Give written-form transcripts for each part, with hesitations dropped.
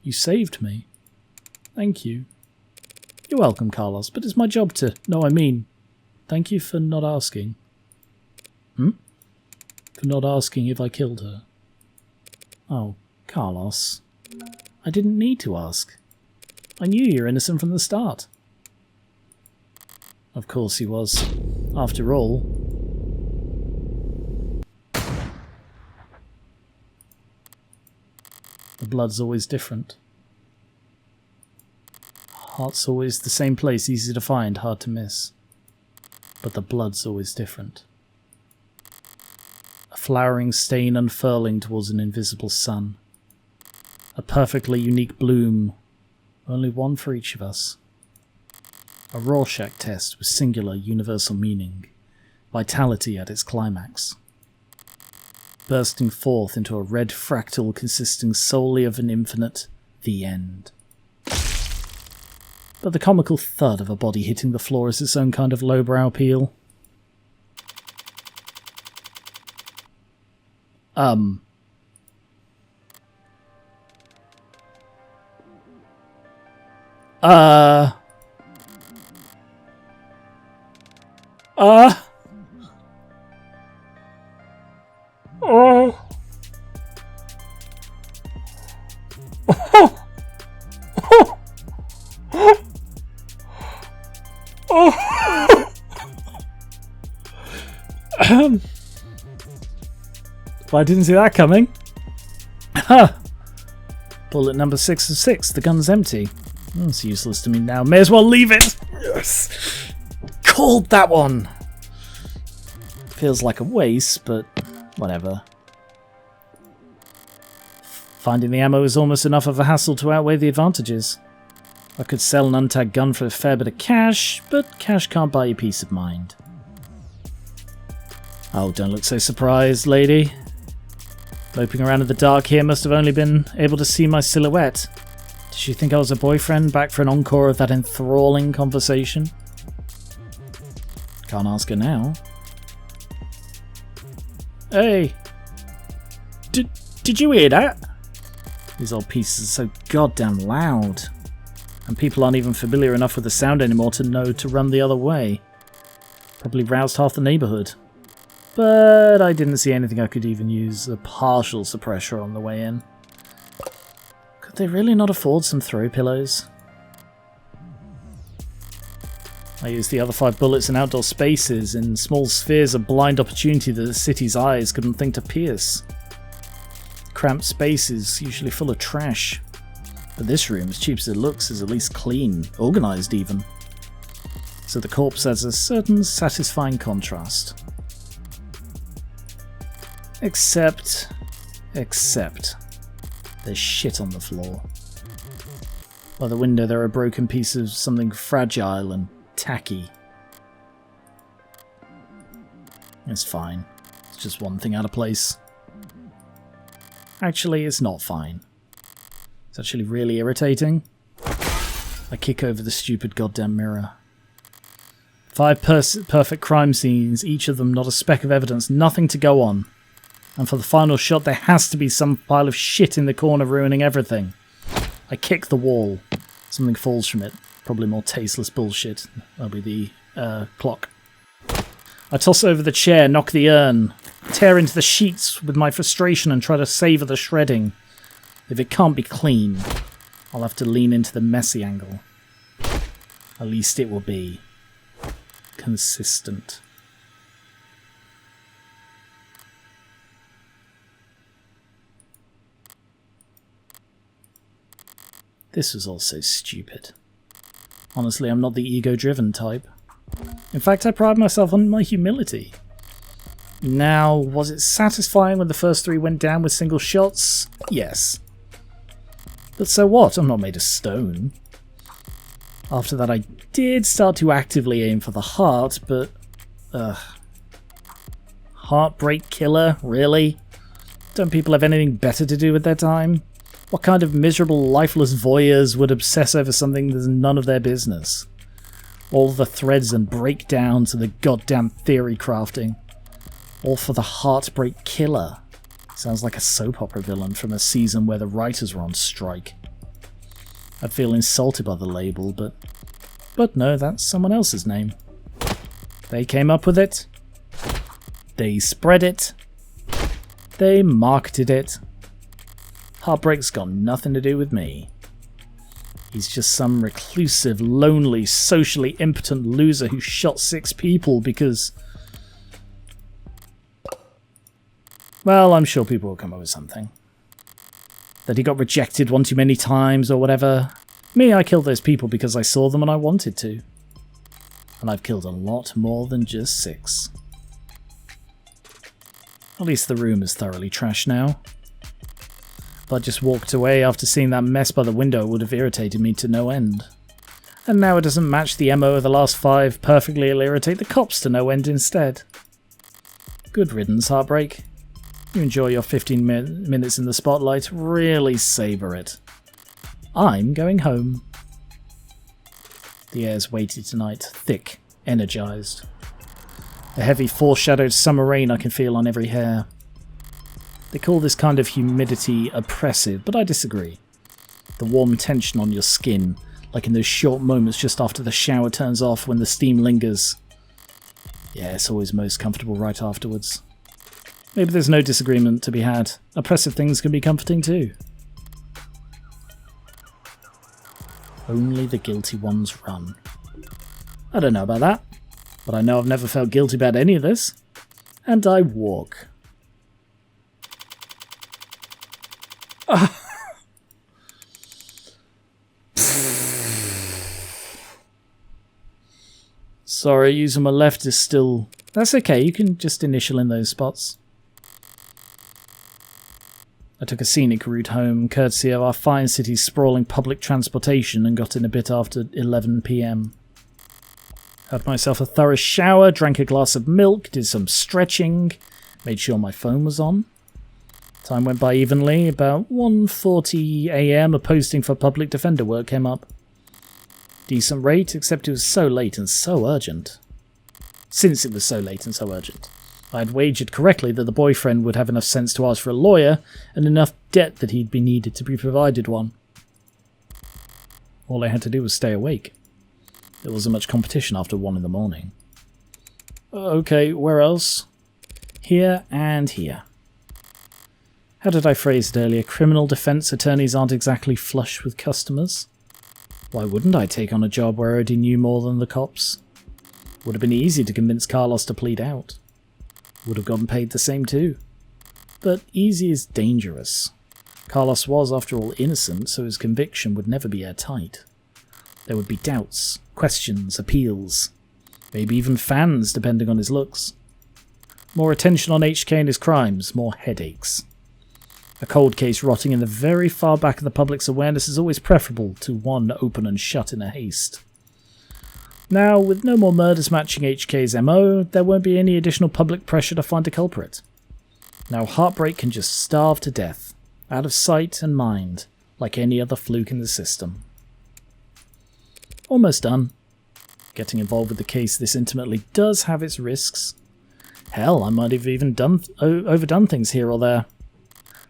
You saved me. Thank you. You're welcome, Carlos, but it's my job to... No, I mean, thank you for not asking. For not asking if I killed her. Oh, Carlos. I didn't need to ask. I knew you were innocent from the start. Of course he was. After all. The blood's always different. Heart's always the same place, easy to find, hard to miss. But the blood's always different. A flowering stain unfurling towards an invisible sun. A perfectly unique bloom, only one for each of us. A Rorschach test with singular universal meaning, vitality at its climax. Bursting forth into a red fractal consisting solely of an infinite, the end. But the comical thud of a body hitting the floor is its own kind of lowbrow appeal. Well, I didn't see that coming. Bullet number 6 of 6. The gun's empty. It's useless to me now. May as well leave it. Yes. Called that one. Feels like a waste, but whatever. Finding the ammo is almost enough of a hassle to outweigh the advantages. I could sell an untagged gun for a fair bit of cash, but cash can't buy you peace of mind. Oh, don't look so surprised, lady. Moping around in the dark here must have only been able to see my silhouette. Did she think I was a boyfriend back for an encore of that enthralling conversation? Can't ask her now. Hey! Did you hear that? These old pieces are so goddamn loud. And people aren't even familiar enough with the sound anymore to know to run the other way. Probably roused half the neighbourhood. But I didn't see anything I could even use a partial suppressor on the way in. Could they really not afford some throw pillows? I used the other 5 bullets in outdoor spaces, in small spheres of blind opportunity that the city's eyes couldn't think to pierce. Cramped spaces, usually full of trash. But this room, as cheap as it looks, is at least clean, organised even. So the corpse has a certain satisfying contrast. Except, there's shit on the floor. By the window there are a broken piece of something fragile and tacky. It's fine. It's just one thing out of place. Actually, it's not fine. It's actually really irritating. I kick over the stupid goddamn mirror. 5 perfect crime scenes, each of them not a speck of evidence, nothing to go on. And for the final shot there has to be some pile of shit in the corner ruining everything. I kick the wall. Something falls from it. Probably more tasteless bullshit. That'll be the clock. I toss over the chair, knock the urn, tear into the sheets with my frustration and try to savour the shredding. If it can't be clean, I'll have to lean into the messy angle. At least it will be consistent. This was all so stupid. Honestly, I'm not the ego-driven type. In fact, I pride myself on my humility. Now, was it satisfying when the first 3 went down with single shots? Yes. But so what? I'm not made of stone. After that, I did start to actively aim for the heart, but... Heartbreak Killer? Really? Don't people have anything better to do with their time? What kind of miserable, lifeless voyeurs would obsess over something that's none of their business? All the threads and breakdowns and the goddamn theory crafting. All for the Heartbreak Killer. Sounds like a soap opera villain from a season where the writers were on strike. I'd feel insulted by the label, but no, that's someone else's name. They came up with it. They spread it. They marketed it. Heartbreak's got nothing to do with me. He's just some reclusive, lonely, socially impotent loser who shot 6 people because... Well, I'm sure people will come up with something. That he got rejected one too many times or whatever. Me, I killed those people because I saw them and I wanted to. And I've killed a lot more than just 6. At least the room is thoroughly trashed now. If I just walked away after seeing that mess by the window, it would have irritated me to no end. And now it doesn't match the MO of the last 5 perfectly, it'll irritate the cops to no end instead. Good riddance, Heartbreak. You enjoy your 15 minutes in the spotlight, really savour it. I'm going home. The air's weighty tonight, thick, energised. A heavy foreshadowed summer rain I can feel on every hair. They call this kind of humidity oppressive, but I disagree. The warm tension on your skin, like in those short moments just after the shower turns off when the steam lingers. Yeah, it's always most comfortable right afterwards. Maybe there's no disagreement to be had. Oppressive things can be comforting too. Only the guilty ones run. I don't know about that, but I know I've never felt guilty about any of this. And I walk. Sorry, using my left is still... That's okay, you can just initial in those spots. I took a scenic route home, courtesy of our fine city's sprawling public transportation, and got in a bit after 11 PM. Had myself a thorough shower, drank a glass of milk, did some stretching, made sure my phone was on. Time went by evenly. About 1:40 AM, a posting for public defender work came up. Decent rate, except it was so late and so urgent. Since it was so late and so urgent, I had wagered correctly that the boyfriend would have enough sense to ask for a lawyer and enough debt that he'd be needed to be provided one. All I had to do was stay awake. There wasn't much competition after 1 in the morning. Okay, where else? Here and here. How did I phrase it earlier? Criminal defense attorneys aren't exactly flush with customers. Why wouldn't I take on a job where I already knew more than the cops? Would have been easy to convince Carlos to plead out. Would have gotten paid the same too. But easy is dangerous. Carlos was, after all, innocent, so his conviction would never be airtight. There would be doubts, questions, appeals. Maybe even fans, depending on his looks. More attention on HK and his crimes, more headaches. A cold case rotting in the very far back of the public's awareness is always preferable to one open and shut in a haste. Now, with no more murders matching HK's MO, there won't be any additional public pressure to find a culprit. Now Heartbreak can just starve to death, out of sight and mind, like any other fluke in the system. Almost done. Getting involved with the case this intimately does have its risks. Hell, I might have even overdone things here or there.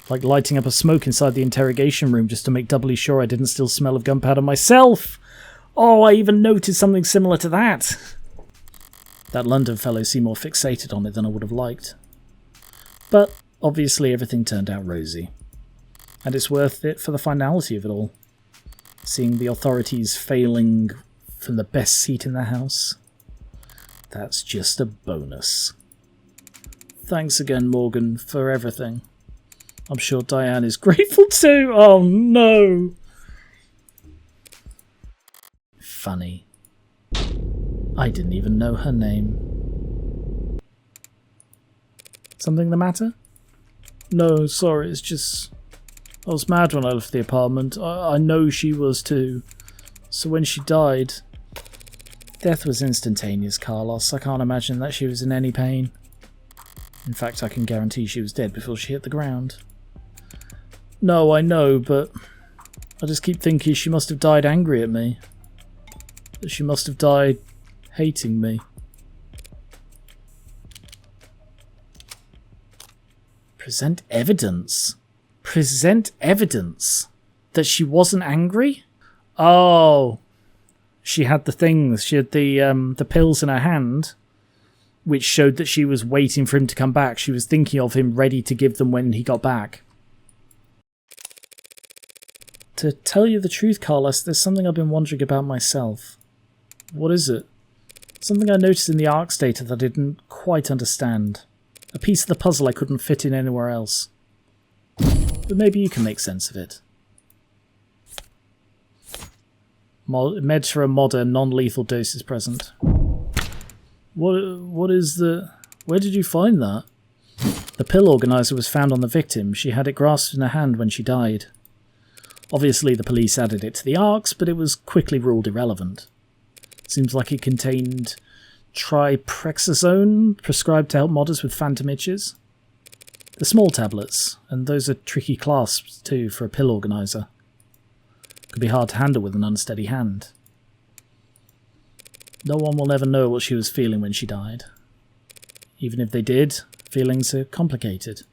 Like lighting up a smoke inside the interrogation room just to make doubly sure I didn't still smell of gunpowder myself. Oh, I even noticed something similar to that. That London fellow seemed more fixated on it than I would have liked. But obviously everything turned out rosy. And it's worth it for the finality of it all. Seeing the authorities failing from the best seat in the house. That's just a bonus. Thanks again, Morgan, for everything. I'm sure Diane is grateful too. Oh no. Funny. I didn't even know her name. Something the matter? No, sorry, it's just... I was mad when I left the apartment. I know she was too. So when she died... Death was instantaneous, Carlos. I can't imagine that she was in any pain. In fact, I can guarantee she was dead before she hit the ground. No, I know, but I just keep thinking she must have died angry at me. That she must have died hating me. Present evidence. Present evidence that she wasn't angry? Oh, she had the things. She had the pills in her hand, which showed that she was waiting for him to come back. She was thinking of him, ready to give them when he got back. To tell you the truth, Carlos, there's something I've been wondering about myself. What is it? Something I noticed in the ARC data that I didn't quite understand. A piece of the puzzle I couldn't fit in anywhere else. But maybe you can make sense of it. Meds for a modern, non-lethal dose is present. What is the... Where did you find that? The pill organizer was found on the victim. She had it grasped in her hand when she died. Obviously the police added it to the ARCs, but it was quickly ruled irrelevant. Seems like it contained triprexazone, prescribed to help modders with phantom itches. The small tablets, and those are tricky clasps too for a pill organizer. Could be hard to handle with an unsteady hand. No one will ever know what she was feeling when she died. Even if they did, feelings are complicated.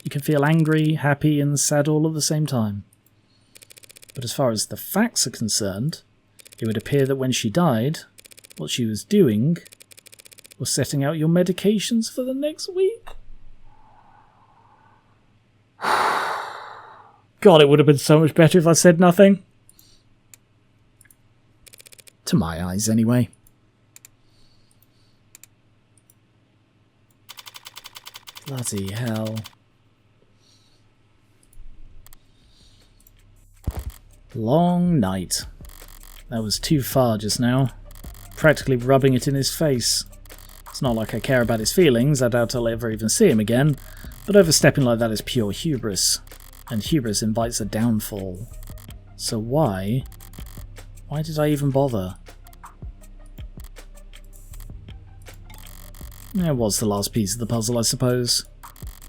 You can feel angry, happy, and sad all at the same time. But as far as the facts are concerned, it would appear that when she died, what she was doing was setting out your medications for the next week. God, it would have been so much better if I said nothing. To my eyes, anyway. Bloody hell. Long night. That was too far just now. Practically rubbing it in his face. It's not like I care about his feelings, I doubt I'll ever even see him again, but overstepping like that is pure hubris. And hubris invites a downfall. So why did I even bother? It was the last piece of the puzzle, I suppose.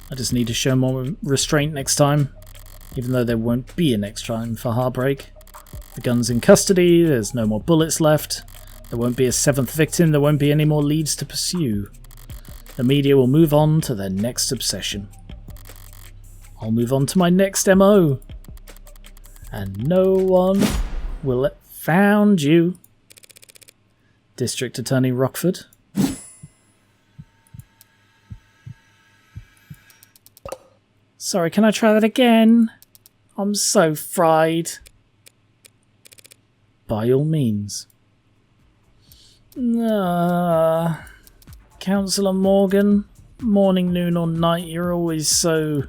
I just need to show more restraint next time. Even though there won't be a next time for Heartbreak. The gun's in custody, there's no more bullets left. There won't be a 7th victim, there won't be any more leads to pursue. The media will move on to their next obsession. I'll move on to my next MO. And no one will have found you. District Attorney Rockford. Sorry, can I try that again? I'm so fried. By all means. Councillor Morgan, morning, noon or night, you're always so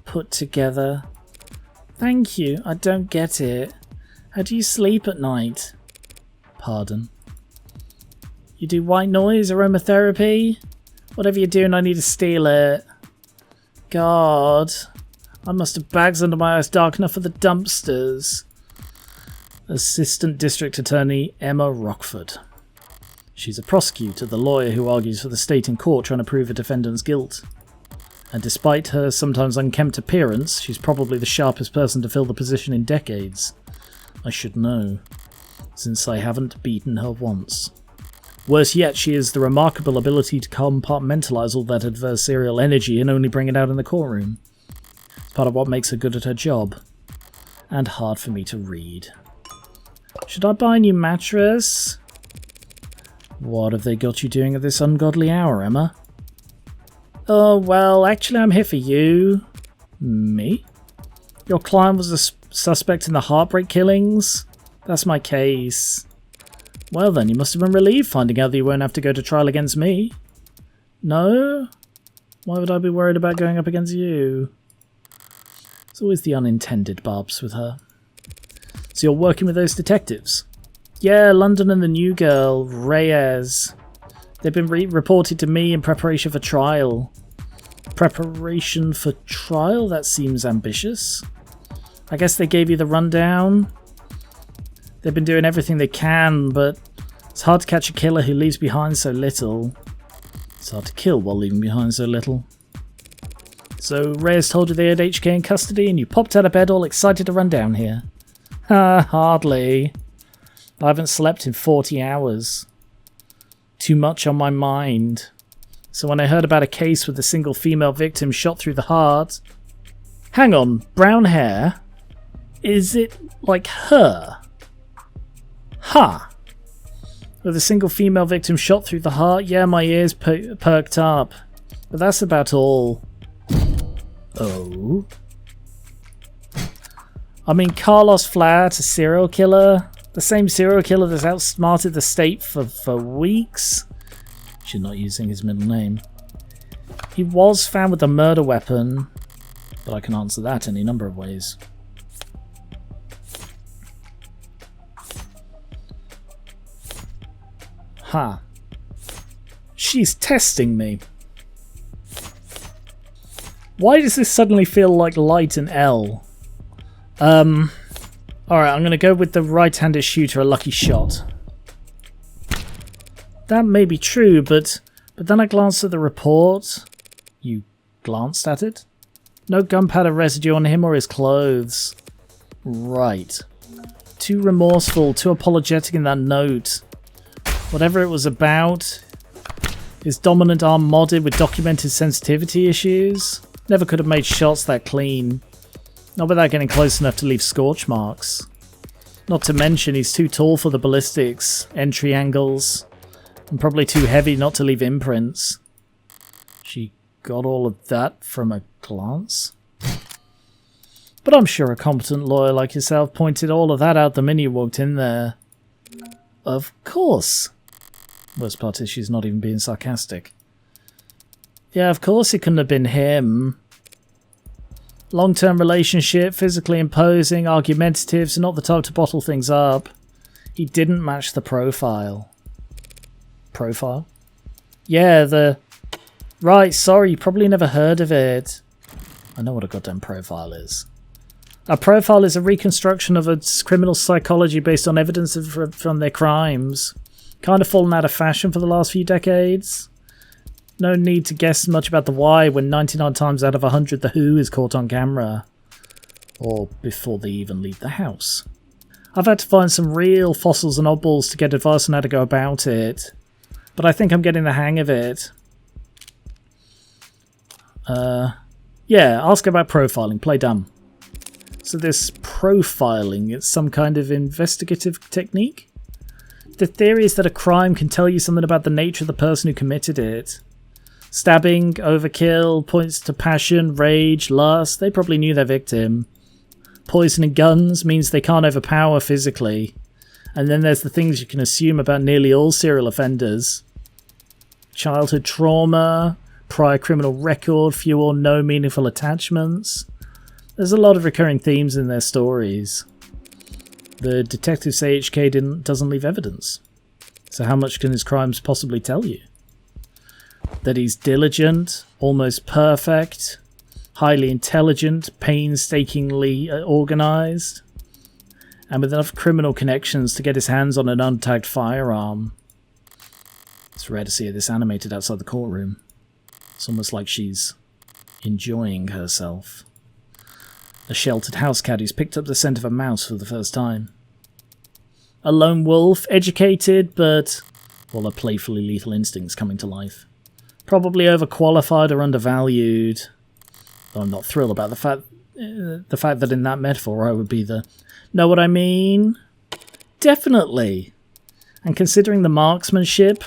put together. Thank you, I don't get it. How do you sleep at night? Pardon. You do white noise, aromatherapy? Whatever you're doing, I need to steal it. God, I must have bags under my eyes dark enough for the dumpsters. Assistant District Attorney Emma Rockford. She's a prosecutor, the lawyer who argues for the state in court trying to prove a defendant's guilt. And despite her sometimes unkempt appearance, she's probably the sharpest person to fill the position in decades. I should know, since I haven't beaten her once. Worse yet, she has the remarkable ability to compartmentalise all that adversarial energy and only bring it out in the courtroom. It's part of what makes her good at her job. And hard for me to read. Should I buy a new mattress? What have they got you doing at this ungodly hour, Emma? Oh, well, actually I'm here for you. Me? Your client was a suspect in the Heartbreak killings? That's my case. Well then, you must have been relieved finding out that you won't have to go to trial against me. No? Why would I be worried about going up against you? It's always the unintended barbs with her. So you're working with those detectives? Yeah, London and the new girl, Reyes. They've been reported to me in preparation for trial. Preparation for trial? That seems ambitious. I guess they gave you the rundown. They've been doing everything they can, but it's hard to catch a killer who leaves behind so little. It's hard to kill while leaving behind so little. So Reyes told you they had HK in custody and you popped out of bed all excited to run down here. Hardly. I haven't slept in 40 hours. Too much on my mind. So when I heard about a case with a single female victim shot through the heart... Hang on, brown hair? Is it like her? Ha! With a single female victim shot through the heart, yeah, my ears perked up. But that's about all. Oh? I mean, Carlos Flat, a serial killer? The same serial killer that's outsmarted the state for weeks? She's not using his middle name. He was found with a murder weapon, but I can answer that any number of ways. Ha. She's testing me. Why does this suddenly feel like light and L? Alright, I'm going to go with the right-handed shooter, a lucky shot. That may be true, but then I glanced at the report. You glanced at it? No gunpowder residue on him or his clothes. Right. Too remorseful, too apologetic in that note. Whatever it was about, his dominant arm modded with documented sensitivity issues. Never could have made shots that clean. Not without getting close enough to leave scorch marks. Not to mention he's too tall for the ballistics, entry angles, and probably too heavy not to leave imprints. She got all of that from a glance? But I'm sure a competent lawyer like yourself pointed all of that out the minute you walked in there. Of course. Worst part is she's not even being sarcastic. Yeah, of course it couldn't have been him. Long-term relationship, physically imposing, argumentative, so not the type to bottle things up. He didn't match the profile. Profile? Yeah, Right, sorry, you probably never heard of it. I know what a goddamn profile is. A profile is a reconstruction of a criminal psychology based on evidence from their crimes. Kind of fallen out of fashion for the last few decades. No need to guess much about the why when 99 times out of 100 the who is caught on camera. Or before they even leave the house. I've had to find some real fossils and oddballs to get advice on how to go about it. But I think I'm getting the hang of it. Yeah, ask about profiling. Play dumb. So this profiling, it's some kind of investigative technique? The theory is that a crime can tell you something about the nature of the person who committed it. Stabbing, overkill, points to passion, rage, lust. They probably knew their victim. Poisoning guns means they can't overpower physically. And then there's the things you can assume about nearly all serial offenders. Childhood trauma, prior criminal record, few or no meaningful attachments. There's a lot of recurring themes in their stories. The detectives say HK doesn't leave evidence. So how much can his crimes possibly tell you? That he's diligent, almost perfect, highly intelligent, painstakingly organised, and with enough criminal connections to get his hands on an untagged firearm. It's rare to see this animated outside the courtroom. It's almost like she's enjoying herself. A sheltered house cat who's picked up the scent of a mouse for the first time. A lone wolf, educated, but all her playfully lethal instincts coming to life. Probably overqualified or undervalued. Though I'm not thrilled about the fact that in that metaphor I would be the... Know what I mean? Definitely. And considering the marksmanship,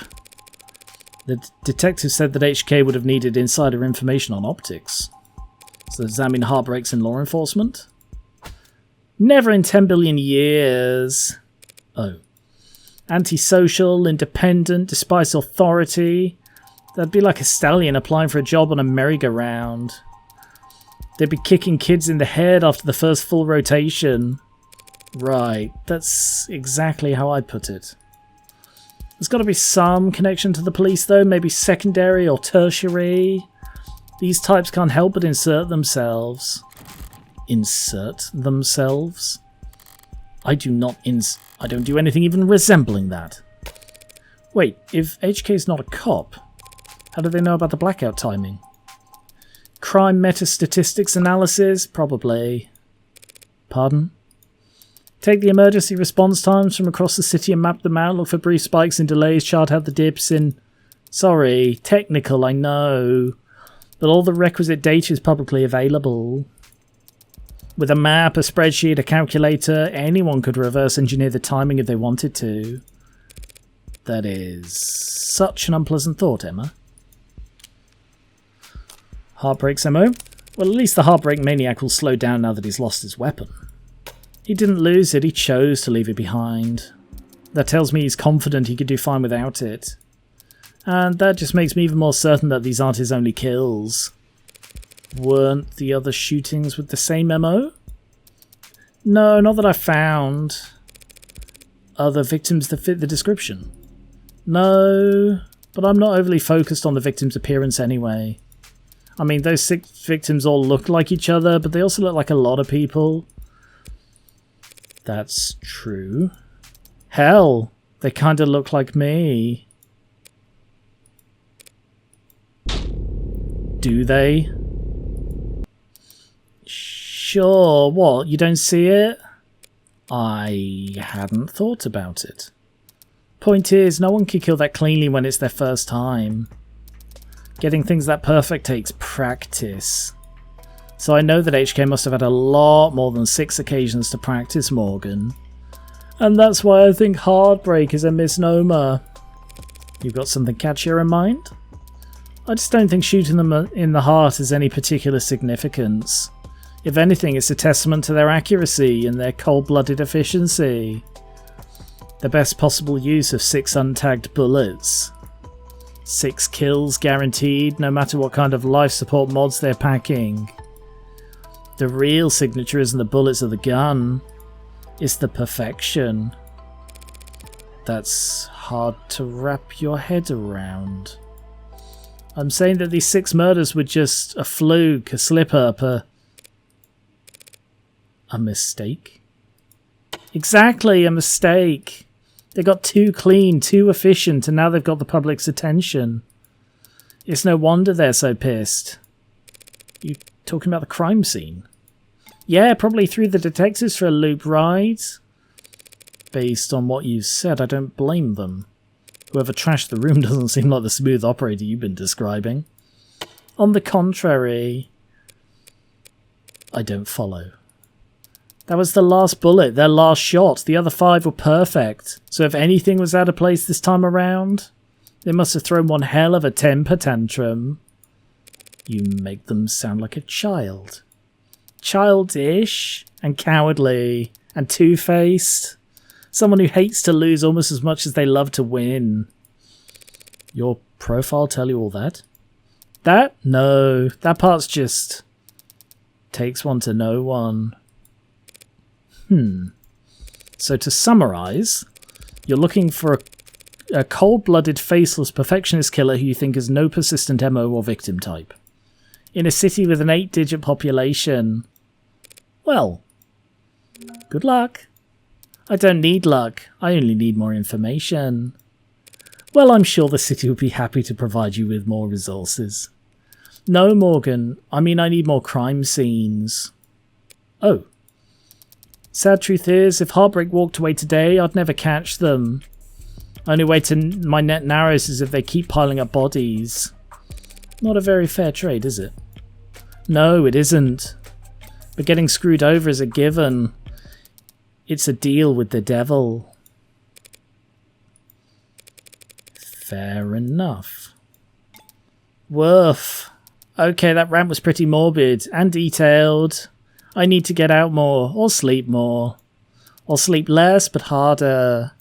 the detective said that HK would have needed insider information on optics. So does that mean heartbreaks in law enforcement? Never in 10 billion years. Oh. Antisocial, independent, despised authority. That'd be like a stallion applying for a job on a merry-go-round. They'd be kicking kids in the head after the first full rotation. Right, that's exactly how I'd put it. There's got to be some connection to the police though, maybe secondary or tertiary. These types can't help but insert themselves. Insert themselves? I don't do anything even resembling that. Wait, if HK's not a cop, how do they know about the blackout timing? Crime meta-statistics analysis? Probably. Pardon? Take the emergency response times from across the city and map them out, look for brief spikes and delays, chart out the dips in... Sorry, technical, I know. But all the requisite data is publicly available. With a map, a spreadsheet, a calculator, anyone could reverse engineer the timing if they wanted to. That is such an unpleasant thought, Emma. Heartbreak's MO? Well, at least the Heartbreak Maniac will slow down now that he's lost his weapon. He didn't lose it, he chose to leave it behind. That tells me he's confident he could do fine without it. And that just makes me even more certain that these aren't his only kills. Weren't the other shootings with the same MO? No, not that I found. Other victims that fit the description? No, but I'm not overly focused on the victim's appearance anyway. I mean, those 6 victims all look like each other, but they also look like a lot of people. That's true. Hell, they kind of look like me. Do they? Sure, what? You don't see it? I hadn't thought about it. Point is, no one can kill that cleanly when it's their first time. Getting things that perfect takes practice. So I know that HK must have had a lot more than 6 occasions to practice, Morgan. And that's why I think Heartbreak is a misnomer. You've got something catchier in mind? I just don't think shooting them in the heart has any particular significance. If anything, it's a testament to their accuracy and their cold-blooded efficiency. The best possible use of 6 untagged bullets. 6 kills guaranteed, no matter what kind of life support mods they're packing. The real signature isn't the bullets of the gun, it's the perfection. That's hard to wrap your head around. I'm saying that these 6 murders were just a fluke, a slip-up, a mistake? Exactly, a mistake. They got too clean, too efficient, and now they've got the public's attention. It's no wonder they're so pissed. You talking about the crime scene? Yeah, probably threw the detectives for a loop, right? Based on what you said, I don't blame them. Whoever trashed the room doesn't seem like the smooth operator you've been describing. On the contrary, I don't follow. That was the last bullet, their last shot. The other 5 were perfect. So if anything was out of place this time around, they must have thrown one hell of a temper tantrum. You make them sound like a child. Childish and cowardly and two-faced. Someone who hates to lose almost as much as they love to win. Your profile tell you all that? That? No. That part's just takes one to know one. So to summarise, you're looking for a cold-blooded, faceless, perfectionist killer who you think has no persistent MO or victim type. In a city with an 8-digit population. Well, good luck. I don't need luck, I only need more information. Well, I'm sure the city would be happy to provide you with more resources. No, Morgan, I mean I need more crime scenes. Oh. Sad truth is, if Heartbreak walked away today, I'd never catch them. Only way to my net narrows is if they keep piling up bodies. Not a very fair trade, is it? No, it isn't. But getting screwed over is a given. It's a deal with the devil. Fair enough. Woof. Okay, that rant was pretty morbid and detailed. I need to get out more, or sleep more. Or sleep less, but harder.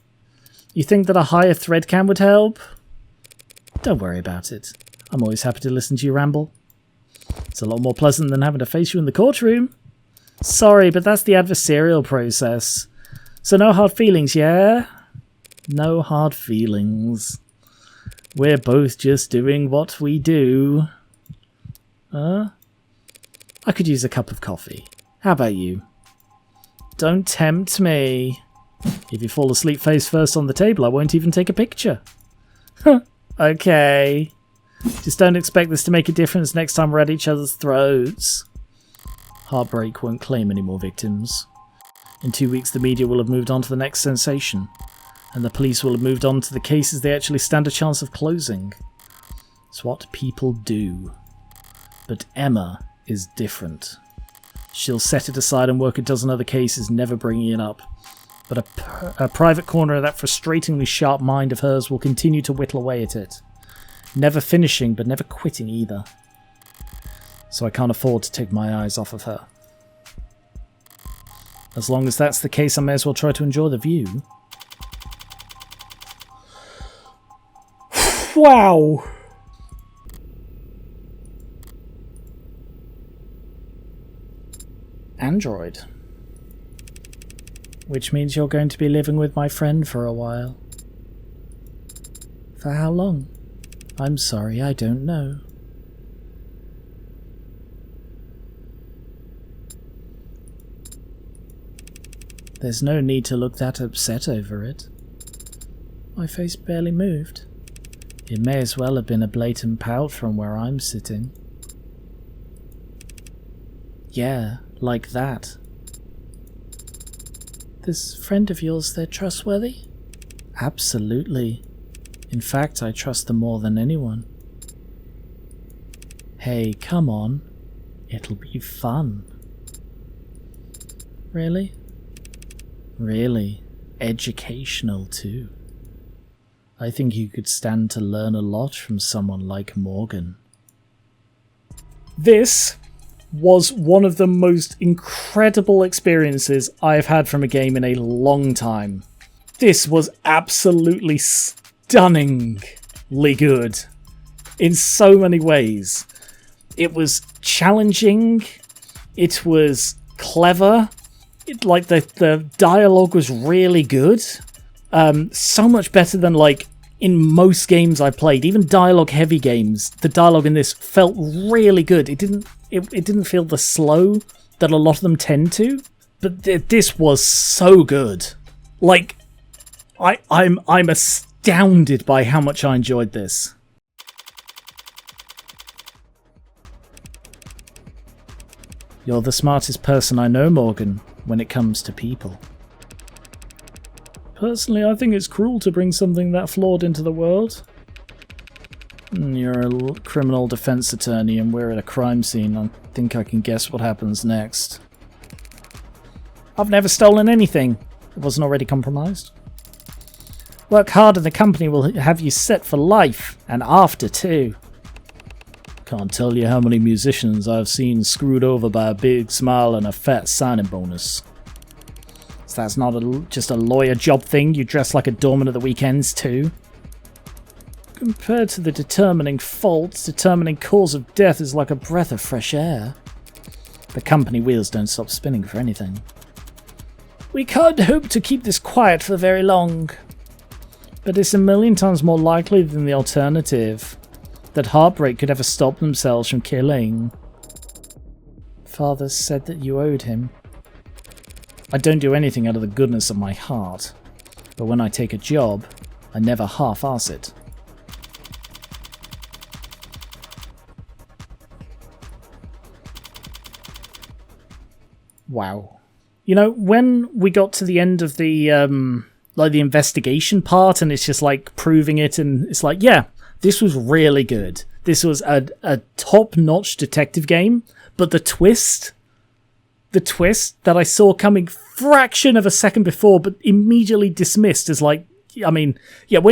You think that a higher thread count would help? Don't worry about it. I'm always happy to listen to you ramble. It's a lot more pleasant than having to face you in the courtroom. Sorry, but that's the adversarial process. So no hard feelings, yeah? No hard feelings. We're both just doing what we do. I could use a cup of coffee. How about you? Don't tempt me. If you fall asleep face first on the table, I won't even take a picture. Okay. Just don't expect this to make a difference next time we're at each other's throats. Heartbreak won't claim any more victims. In 2 weeks, the media will have moved on to the next sensation, and the police will have moved on to the cases they actually stand a chance of closing. It's what people do. But Emma is different. She'll set it aside and work a dozen other cases, never bringing it up. But a private corner of that frustratingly sharp mind of hers will continue to whittle away at it. Never finishing, but never quitting either. So I can't afford to take my eyes off of her. As long as that's the case, I may as well try to enjoy the view. Wow! Android. Which means you're going to be living with my friend for a while. For how long? I'm sorry, I don't know. There's no need to look that upset over it. My face barely moved. It may as well have been a blatant pout from where I'm sitting. Yeah, like that. This friend of yours, they're trustworthy? Absolutely. In fact, I trust them more than anyone. Hey, come on. It'll be fun. Really? Really. Educational, too. I think you could stand to learn a lot from someone like Morgan. This was one of the most incredible experiences I've had from a game in a long time. This was absolutely stunningly good in so many ways. It was challenging, it was clever, the dialogue was really good. So much better than in most games I played, even dialogue heavy games. The dialogue in this felt really good. It didn't feel the slow that a lot of them tend to, but this was so good. I'm astounded by how much I enjoyed this. You're the smartest person I know, Morgan, when it comes to people. Personally, I think it's cruel to bring something that flawed into the world. You're a criminal defense attorney and we're at a crime scene. I think I can guess what happens next. I've never stolen anything. It wasn't already compromised. Work hard and the company will have you set for life, and after too. Can't tell you how many musicians I've seen screwed over by a big smile and a fat signing bonus. So that's not just a lawyer job thing, you dress like a doorman at the weekends too. Compared to the determining fault, determining cause of death is like a breath of fresh air. The company wheels don't stop spinning for anything. We can't hope to keep this quiet for very long. But it's a million times more likely than the alternative. That Heartbreak could ever stop themselves from killing. Father said that you owed him. I don't do anything out of the goodness of my heart. But when I take a job, I never half-ass it. Wow. You know, when we got to the end of the the investigation part and it's just proving it, and it's yeah, this was really good. This was a top-notch detective game, but the twist that I saw coming fraction of a second before but immediately dismissed as when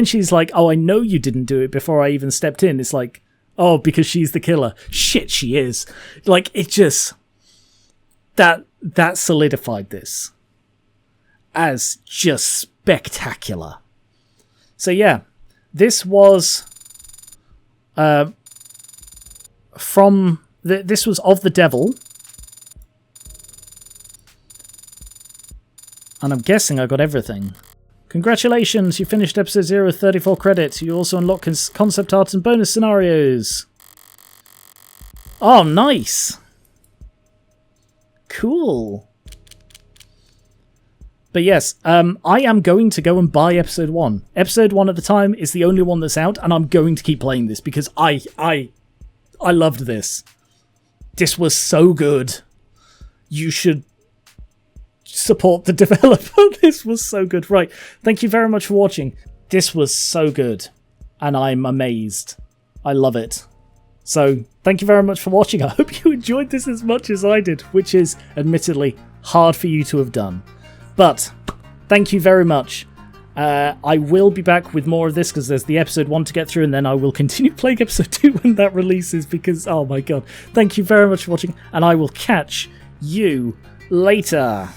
she's oh, I know you didn't do it before I even stepped in, it's oh, because she's the killer. Shit, she is. It just... That solidified this as just spectacular. So yeah, this was this was Of the Devil, and I'm guessing I got everything. Congratulations, you finished episode 0 with 34 credits. You also unlock concept art and bonus scenarios. Oh, nice. Cool. But yes, I am going to go and buy episode 1. Episode 1 at the time is the only one that's out, and I'm going to keep playing this because I loved this. This was so good. You should support the developer. This was so good. Right, thank you very much for watching. This was so good, and I'm amazed. I love it. So thank you very much for watching. I hope you enjoyed this as much as I did, which is admittedly hard for you to have done. But thank you very much. I will be back with more of this because there's the episode 1 to get through, and then I will continue playing episode 2 when that releases because, oh my god. Thank you very much for watching, and I will catch you later.